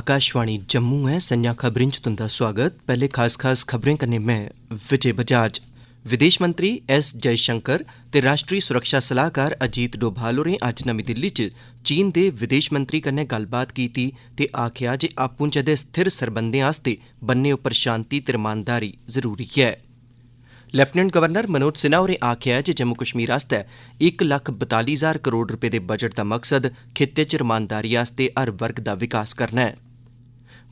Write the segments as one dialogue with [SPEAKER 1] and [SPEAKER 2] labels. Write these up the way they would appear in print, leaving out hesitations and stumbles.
[SPEAKER 1] आकाशवाणी जम्मू है। संजा खबरें च तुंदा स्वागत। पहले खास खबरें कन्नै मैं विजय बजाज। विदेश मंत्री एस जयशंकर ते राष्ट्रीय सुरक्षा सलाहकार अजीत डोभाल होरें अज्ज नमीं दिल्ली च चीन दे विदेश मंत्री कन्नै गल्लबात कीती ते आखेआ जे आपूं चै दे स्थिर सरबंधें आस्तै बन्ने उप्पर शांति ते रमानदारी जरूरी ऐ। लैफ्टिनेंट गवर्नर मनोज सिन्हा होरें आखेआ जे जम्मू कश्मीर आस्तै 1,42,000 करोड़ रपे दे बजट दा मकसद खित्ते च रमानदारी आस्तै हर वर्ग दा विकास करना ऐ।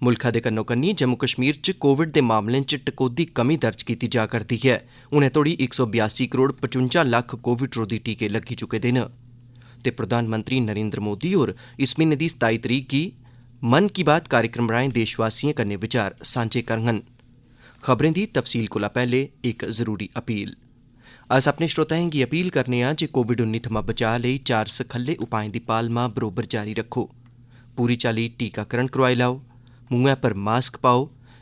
[SPEAKER 1] मुल्खा दे कन्नो कन्नी जम्मू कश्मीर च कोविड दे मामलें च टकोह्दी कमी दर्ज कीती जा करदी है। हुणे तोड़ी 182 करोड़ 55 लक्ख कोविड रोधी टीके लग्गी चुके दे न। ते प्रधानमंत्री नरेंद्र मोदी होर इस म्हीने दी 27 तरीक गी मन की बात कार्यक्रम राएं देशवासियें कन्नै विचार सांझे करङन। खबरें दी तफसील कोला पैह्ले इक जरूरी अपील। अस अपने श्रोताएं गी अपील करने आं जे कोविड-19 थमां बचाऽ लेई 4 सखल्ले उपाएं दी पालमा बरोबर जारी रक्खो। पूरी चाल्ली टीकाकरण करोआई लैओ, मुंहै पर मास्क पाओ,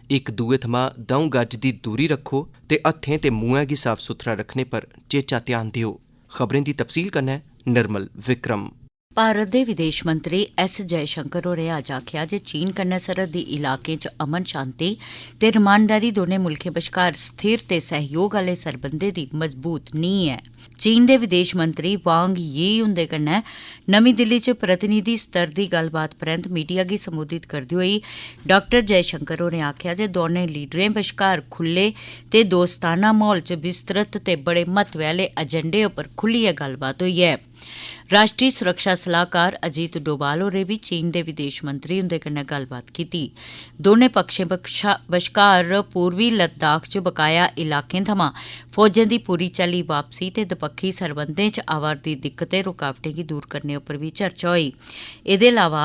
[SPEAKER 1] इक दूए थमां 2 गज दी दूरी रक्खो ते हत्थें ते मुंहै गी साफ सुथरा रखने पर चेचा ध्यान दिओ। खबरें दी तफसील कन्नै निर्मल विक्रम।
[SPEAKER 2] भारत दे विदेश मंत्री एस जयशंकर होरें अज्ज आखेआ जे चीन कन्नै सरहदी इलाकें च अमन शांति ते रमानदारी दौनें मुल्खें बश्कार स्थिर ते सहयोग आह्ले सरबंधें दी मजबूत नींह ऐ। चीन दे विदेश मंत्री वांग यी हुंदे कन्नै नमीं दिल्ली च प्रतिनिधि स्तर दी गल्लबात परैंत मीडिया गी संबोधित करदे होई डॉ जयशंकर होरें आखेआ जे दौनें लीडरें बश्कार खुल्ले ते दोस्ताना माहौल च विस्तृत ते बड़े महत्व आह्ले एजेंडे उप्पर खुल्लियै गल्लबात होई ऐ। राष्ट्रीय सुरक्षा सलाहकार अजीत डोभाल होरें बी चीन दे विदेश मंत्री हुंदे कन्नै गल्लबात कीती। दौनें पक्षें बश्कार पूर्वी लद्दाख च बकाया इलाकें थमां फौजें दी पूरी चाल्ली वापसी ते दपक्खी सरबंधें च आवा'रदी दिक्कतें रुकावटें गी दूर करने उप्पर बी चर्चा होई। एह्दे अलावा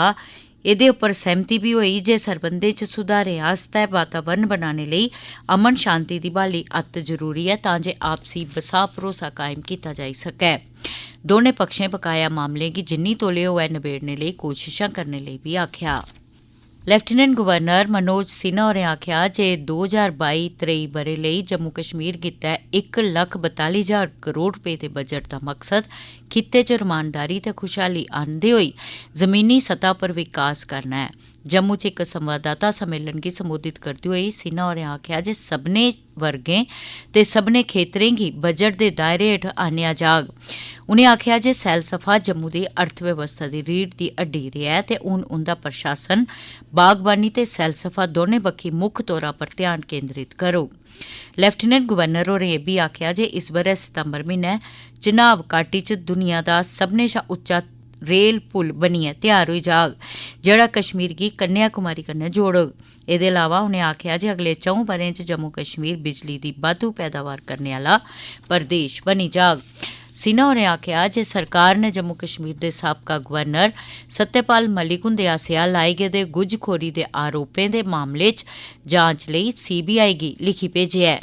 [SPEAKER 2] एह्दे उप्पर सैह्मति बी होई जे सरबंधें च सुधारें आस्तै वातावरण बनाने लेई अमन शांति दी ब्हाली अत्त जरूरी ऐ तां जे आपसी बसाह भरोसा कायम कीता जाई सकै। दौनें पक्षें बकाया मामलें गी जिन्नी तौले होऐ नबेड़ने लेई कोशिशां करने लेई बी आखेआ। लैफ्टिनेंट गवर्नर मनोज सिन्हा होरें आखेआ जे 2022-23 ब'रे लेई जम्मू कश्मीर गित्तै 1,42,000 करोड़ रपे दे बजट दा मकसद खित्ते च रमानदारी ते खुशहाली आह्नदे होई जमीनी सतह पर विकास करना ऐ। जम्मू च इक संवाददाता सम्मेलन गी संबोधित करदे होई सिन्हा होरें आखेआ जे सब्भनें वर्गें ते सब्भनें खेत्तरें गी बजट दे दायरे हेठ आह्नेआ जाग। उनें आखेआ जे सैलसफा जम्मू दी अर्थव्यवस्था दी रीढ़ दी हड्डी रेहा ऐ ते हून उंदा प्रशासन बागबानी ते सैलसफा दौनें बक्खी मुक्ख तौरा पर ध्यान केंद्रित करोग। लैफ्टिनेंट गवर्नर होरें एह् बी आखेआ जे इस ब'रै सितंबर म्हीनै चिनाब घाटी च दुनिया दा सब्भनें शा उच्चा रेल पुल बनियै तैयार होई जाग जेह्ड़ा कश्मीर गी कन्याकुमारी कन्नै जोड़ग। एह्दे अलावा उनें आखेआ जे अगले 4 ब'रें च जम्मू कश्मीर बिजली दी बाद्धू पैदावार करने आह्ला प्रदेश बनी जाग। सिन्हा होरें आखेआ जे सरकार ने जम्मू कश्मीर दे साबका गवर्नर सत्यपाल मलिक हुंदे आसेआ लाए गेदे गुजखोरी दे आरोपें दे मामले च जांच लेई CBI गी लिखी भेजेआ ऐ।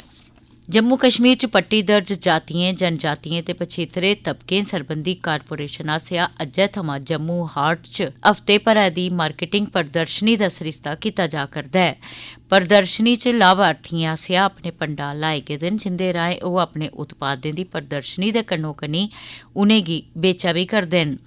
[SPEAKER 2] जम्मू कश्मीर च पट्टी दर्ज जातियें जनजातियें ते पछेतरे तबकें सरबंधी कारपोरेशन आसेआ अज्जै थमां जम्मू हाट च हफ्ते भरै दी मार्केटिंग प्रदर्शनी दा सरिस्ता कीता जा करदा ऐ। प्रदर्शनी च लाभार्थियें आसेआ अपने पंडाल लाए गेदे न जिंदे राएं ओह् अपने उत्पादें दी प्रदर्शनी दे कन्नो कन्नी उनेंगी बेचा बी करदे न।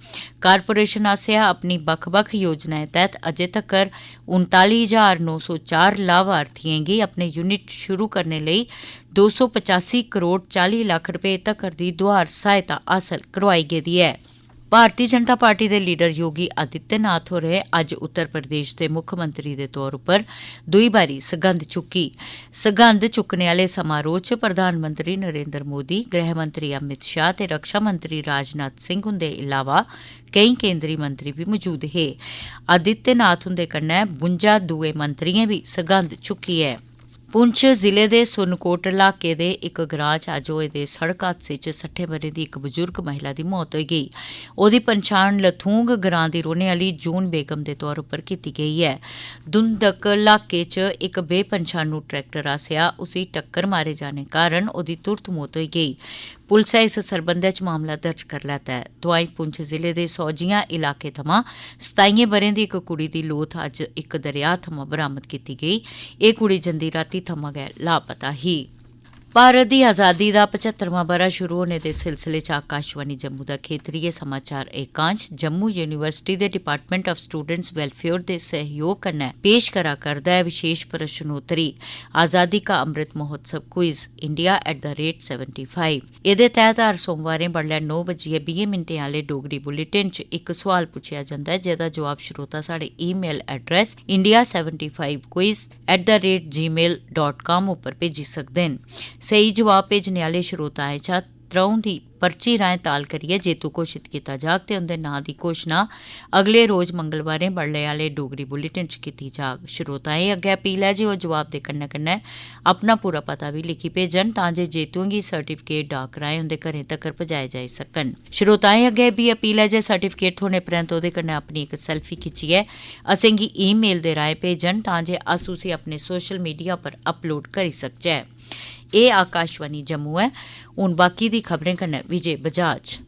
[SPEAKER 2] कारपोरेशन आसेआ अपनी बक्ख-बक्ख योजनाएं तैह्त अज्जै तक्कर 39,904 लाभार्थियें गी अपने यूनिट शुरू करने लेई 285 करोड़ 40 लक्ख रपे तक्कर दी दोआर सहायता हासल करोआई गेदी ऐ। भारती जनता पार्टी दे लीडर योगी आदित्यनाथ होरें अज्ज उत्तर प्रदेश दे मुक्खमंत्री दे तौर उप्पर दूई बारी सगंध चुक्की। सगंध चुक्कने आह्ले समारोह च प्रधानमंत्री नरेंद्र मोदी, गृह मंत्री अमित शाह ते रक्षा मंत्री राजनाथ सिंह हुंदे इलावा केईं केंद्री मंत्री बी मौजूद हे। आदित्यनाथ हुंदे कन्नै 52 दूए मंत्रियें बी सगंध चुक्की ऐ। पुंछ जिले दे सुरनकोट इलाके दे इक ग्रां च अज्ज होए दे सड़क हादसे च 60 ब'रें दी इक बजुर्ग महिला दी मौत होई गेई। ओह्दी पन्छान लथूंग ग्रां दी रौह्ने आह्ली जून बेगम दे तौर उप्पर कीती गेई ऐ। दुंदक इलाके च इक बेपन्छानू ट्रैक्टर आसेआ उसी टक्कर मारे जाने कारण ओह्दी तुरत मौत होई गेई। पुलसै इस सरबंधै च मामला दर्ज करी लैता ऐ। तोआईं पुंछ जिले दे सौजियां इलाके थमां 27 ब'रें दी इक कुड़ी दी लोथ अज्ज इक दरेया थमां बरामद कीती गेई। एह् कुड़ी जंदी रातीं थमां गै लापता ही। भारत दी आज़ादी दा 75वां ब'रा शुरू होने दे सिलसिले च आकाशवाणी जम्मू दा खेत्तरीय समाचार एकांश जम्मू यूनिवर्सिटी दे डिपार्टमेंट ऑफ स्टूडेंट्स वेलफेयर दे सहयोग कन्नै पेश करा करदा है विशेष प्रश्नोत्तरी आज़ादी का अमृत महोत्सव क्विज इंडिया @75। एह्दे तैह्त हर सोमवारें बडलै 9:20 आह्ले डोगरी बुलेटिन च इक सोआल पुच्छेआ जंदा है जेह्दा जवाब श्रोता साढ़े ईमेल एड्रैस india75quiz@gmail.com उप्पर भेजी सकदे न। सही जवाब भेजने आह्ले श्रोताएं चा त्र'ऊं दी पर्ची राएं ताल करियै जेतू घोषित कीता जाग ते उंदे नांऽ दी घोशना अगले रोज मंगलवारें बडले आह्ले डोगरी बुलेटिन च कीती जाग। श्रोताएं अग्गै अपील ऐ जे ओह् जवाब दे कन्नै कन्नै अपना पूरा पता बी लिखी भेजन तां जे जेतुएं गी सर्टिफिकेट डाक राएं उंदे घरें तक्कर पजाए जाई सकन। श्रोताएं अग्गै बी अपील ऐ जे सर्टिफिकेट थ्होने परैंत ओह्दे कन्नै अपनी इक सेल्फी खिच्चियै असेंगी ईमेल दे राएं भेजन तां जे अस उसी अपने सोशल मीडिया पर अपलोड करी सकचै। एह् आकाशवाणी जम्मू ऐ। हून बाकी दी खबरें कन्नै विजय बजाज।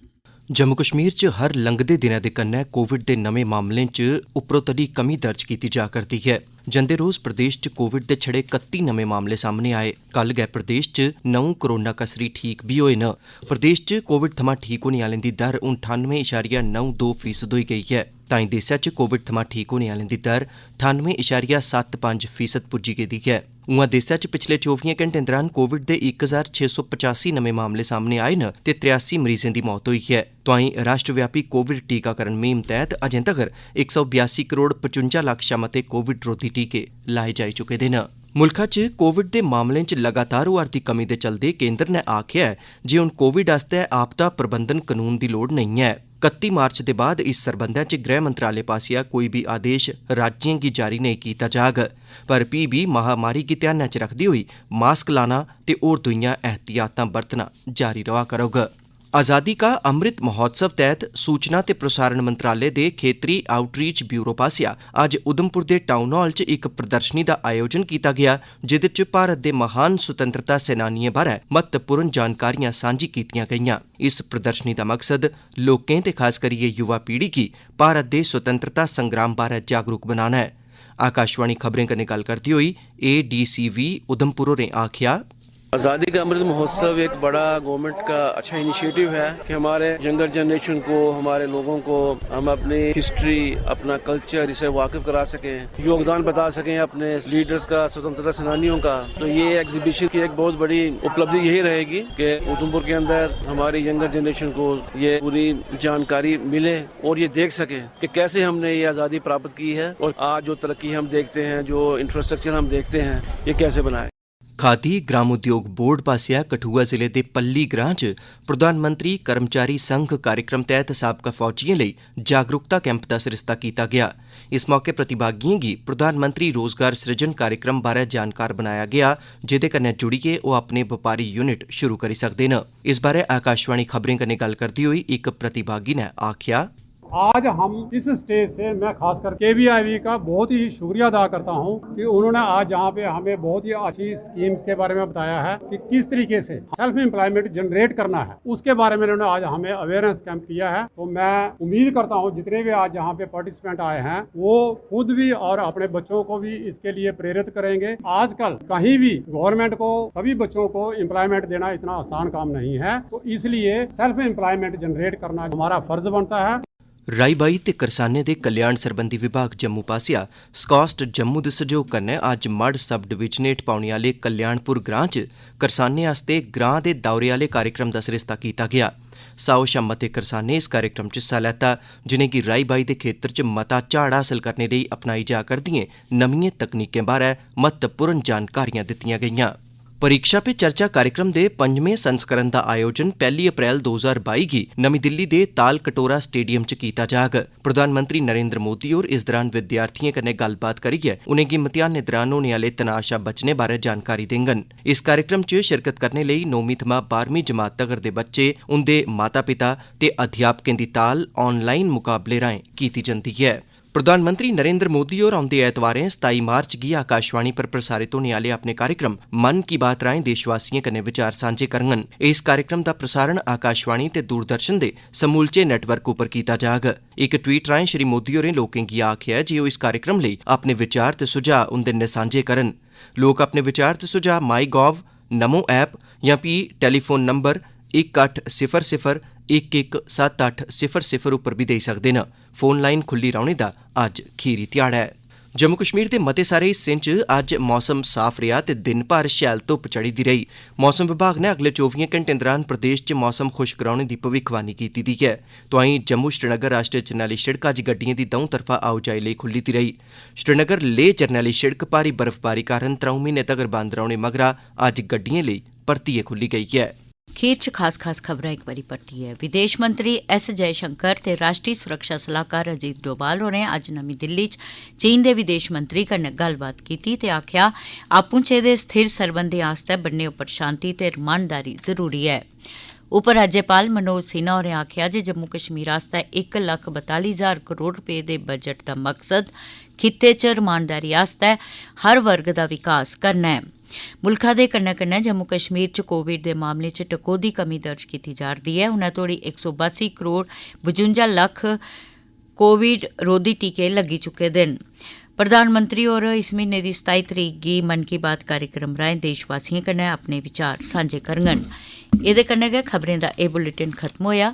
[SPEAKER 1] जम्मू कश्मीर च हर लंघदे दिनै दे कन्नै कोविड दे नमें मामलें च उपरोतली कमी दर्ज कीती जा करदी है। जंदे रोज प्रदेश च कोविड दे छड़े 31 नमें मामले सामने आए। कल गै प्रदेश च 9 कोरोना कसरी ठीक बी होए न। प्रदेश च कोविड थमां ठीक होने आह्लें दी दर 98.92% होई गेई है। ताईं देसै च कोविड थमां ठीक होने आह्लें दी दर 98.75% पुज्जी गेदी है। उआं देसै च पिछले 24 घैंटें दौरान कोविड दे 1685 नमें मामले सामने आए न ते 83 मरीजें दी मौत होई है। तोआईं राष्ट्रव्यापी कोविड टीकाकरण मुहिम तैह्त अजें तगर 182 करोड़ 55 लक्ख शा मते कोविड रोधी टीके लाए जाई चुके दे न। मुल्खा च कोविड दे मामलें च लगातार होआ'रदी कमी दे चलदे केंद्र नै आखेआ ऐ जे हुन कोविड आस्तै आपदा प्रबंधन कानून दी लोड़ नेईं ऐ। 31 मार्च दे बाद इस सरबंधै च गृह मंत्रालय पासेआ कोई बी आदेश राज्यें गी जारी नेईं कीता जाग। पर फ्ही बी महामारी गी ध्यानै च रखदे होई मास्क लाना ते होर दूइयां एहतियातां बरतना जारी रवा करोग। आज़ादी का अमृत महोत्सव तैह्त सूचना ते प्रसारण मंत्रालय दे खेतरी आउटरीच ब्यूरो पासेआ अज्ज उधमपुर दे टाउन हाल च इक प्रदर्शनी दा आयोजन कीता गेआ जेह्दे च भारत दे महान सुतंत्रता सेनानियें बारै महत्वपूर्ण जानकारियां सांझी कीतियां गेईआं। इस प्रदर्शनी दा मकसद लोकें ते खास करियै युवा पीढ़ी गी भारत दे सुतंत्रता संग्राम बारै जागरूक बनाना ऐ। आकाशवाणी खबरें कन्नै गल्ल करदे होई ADCV उधमपुर होरें आखेआ,
[SPEAKER 3] आज़ादी का अमृत महोत्सव एक बड़ा गवर्नमेंट का अच्छा इनिशिएटिव है कि हमारे यंगर जनरेशन को, हमारे लोगों को हम अपनी हिस्ट्री, अपना कल्चर इसे वाकिफ करा सकें, योगदान बता सकें अपने लीडर्स का, स्वतंत्रता सेनानियों का। तो ये एग्जीबिशन की एक बहुत बड़ी उपलब्धि यही रहेगी कि उधमपुर के अंदर हमारी यंगर जनरेशन को ये पूरी जानकारी मिले और ये देख सके कि कैसे हमने ये आज़ादी प्राप्त की है और आज जो तरक्की हम देखते हैं, जो इंफ्रास्ट्रक्चर हम देखते हैं, ये कैसे बनाए।
[SPEAKER 1] खादी ग्राम उद्योग बोर्ड पासेआ कठुआ जिले दे पल्ली ग्रां च प्रधानमंत्री कर्मचारी संघ कार्यक्रम तैह्त साबका फौजियें लेई जागरूकता कैंप दा सरिस्ता कीता गेआ। इस मौके प्रतिभागिएं गी प्रधानमंत्री रोजगार सृजन कार्यक्रम बारै जानकार बनाया गेआ जेह्दे कन्नै जुड़ियै ओह् अपने बपारी यूनिट शुरू करी सकदे न। इस बारै आकाशवाणी खबरें कन्नै गल्ल करदे होई इक प्रतिभागी ने आखेआ,
[SPEAKER 4] आज हम इस स्टेज से मैं खासकर KVIV का बहुत ही शुक्रिया अदा करता हूं कि उन्होंने आज यहाँ पे हमें बहुत ही अच्छी स्कीम्स के बारे में बताया है कि किस तरीके से सेल्फ एम्प्लॉयमेंट जनरेट करना है। उसके बारे में उन्होंने आज हमें अवेयरनेस कैंप किया है। तो मैं उम्मीद करता हूँ जितने भी आज यहाँ पे पार्टिसिपेंट आए हैं वो खुद भी और अपने बच्चों को भी इसके लिए प्रेरित करेंगे। आजकल कहीं भी गवर्नमेंट को सभी बच्चों को एम्प्लॉयमेंट देना इतना आसान काम नहीं है, तो इसलिए सेल्फ एम्प्लॉयमेंट जनरेट करना हमारा फर्ज बनता है।
[SPEAKER 1] राई बाई ते करसानें दे कल्याण सरबंधी विभाग जम्मू पासेआ स्कास्ट जम्मू दे सैह्योग कन्नै अज्ज मढ़ सब डिवीजनेट पौने आह्ले कल्याणपुर ग्रां च करसानें आस्तै ग्रां दे दौरे आह्ले कार्यक्रम दा सरिस्ता कीता गेआ। 100 शा मते करसानें इस कार्यक्रम च हिस्सा लैता जिनेंगी राई बाई दे खेत्तर च मता झाड़ हासल करने लेई अपनाई जा करदिएं नमिएं तकनीकें बारै महत्वपूर्ण जानकारियां दित्तियां गेईआं। परीक्षा पे चर्चा कार्यक्रम दे 5वें संस्करण दा आयोजन 1 अप्रैल 2022 गी नमीं दिल्ली दे ताल कटोरा स्टेडियम च कीता जाग। प्रधानमंत्री नरेंद्र मोदी होर इस दौरान विद्यार्थिएं कन्नै गल्लबात करियै उनेंगी मतेहानें दौरान होने आह्ले तनाऽ शा बचने बारै जानकारी देङन। इस कार्यक्रम च शिरकत करने लेई 9वीं थमां 12वीं जमात तगर दे बच्चे, उंदे माता-पिता ते अध्यापकें दी ताल ऑनलाइन मुकाबले राएं कीती जंदी ऐ। प्रधानमंत्री नरेंद्र मोदी होर औंदे ऐतवारें 27 मार्च गी आकाशवाणी पर प्रसारित होने आह्ले अपने कार्यक्रम मन की बात राएं देशवासिएं कन्नै विचार सांझे करङन। इस कार्यक्रम दा प्रसारण आकाशवाणी ते दूरदर्शन दे समूलचे नेटवर्क उप्पर कीता जाग। इक ट्वीट राएं श्री मोदी होरें लोकें गी आखेआ जे ओह् इस कार्यक्रम लेई अपने विचार ते सुझाऽ उंदे नै सांझे करन। लोक अपने विचार ते सुझाऽ माई गॉव, नमो ऐप जां भी टैलीफोन नंबर 1800 117800 उप्पर भी देई सकदे न। फोन लाइन खुल्ली रौह्ने दा अज्ज खीरी ध्याड़ा ऐ। जम्मू कश्मीर दे मते सारे हिस्सें च अज्ज मौसम साफ रेहा ते दिन भर शैल धुप्प चढ़ी दी रही। मौसम विभाग ने अगले 24 घंटें दौरान प्रदेश च मौसम खुश्क रौह्ने दी भविक्खवाणी कीती दी ऐ। तोआईं जम्मू श्रीनगर राष्ट्रीय जरनैली शिड़क अज्ज गड्डिएं दी द'ऊं तरफा आओजाई लेई खुल्ली दी रही। श्रीनगर लेह जरनैली शिड़क भारी बर्फबारी कारण 3 म्हीने तगर बंद रौह्ने मगरा अज्ज गड्डिएं लेई परतियै खुल्ली गेई ऐ।
[SPEAKER 2] खीर च खास खबरां इक बारी परतियै। विदेश मंत्री एस जयशंकर ते राष्ट्रीय सुरक्षा सलाहकार अजीत डोभाल होरें अज्ज नमीं दिल्ली च चीन दे विदेश मंत्री कन्नै गल्लबात कीती ते आखेआ आपूं चे दे स्थिर सरबंधें आस्तै बन्ने उप्पर शांति ते रमानदारी जरूरी ऐ। उपराज्यपाल मनोज सिन्हा होरें आखेआ जे जम्मू कश्मीर आस्तै 1,42,000 करोड़ रपे दे बजट दा मकसद खित्ते च रमानदारी आस्तै हर वर्ग दा विकास करना ऐ। मुल्खा दे कन्नै कन्नै जम्मू कश्मीर च कोविड दे मामले च टकोह्दी कमी दर्ज कीती जा'रदी ऐ। हुनै तोड़ी 182 करोड़ 52 लक्ख कोविड रोधी टीके लग्गी चुके दे न। प्रधानमंत्री होर इस म्हीने दी 27 तरीक गी मन की बात कार्यक्रम राहें देशवासियें कन्नै अपने विचार सांझे करङन। एह्दे कन्नै गै खबरें दा एह् बुलेटिन खत्म होएआ।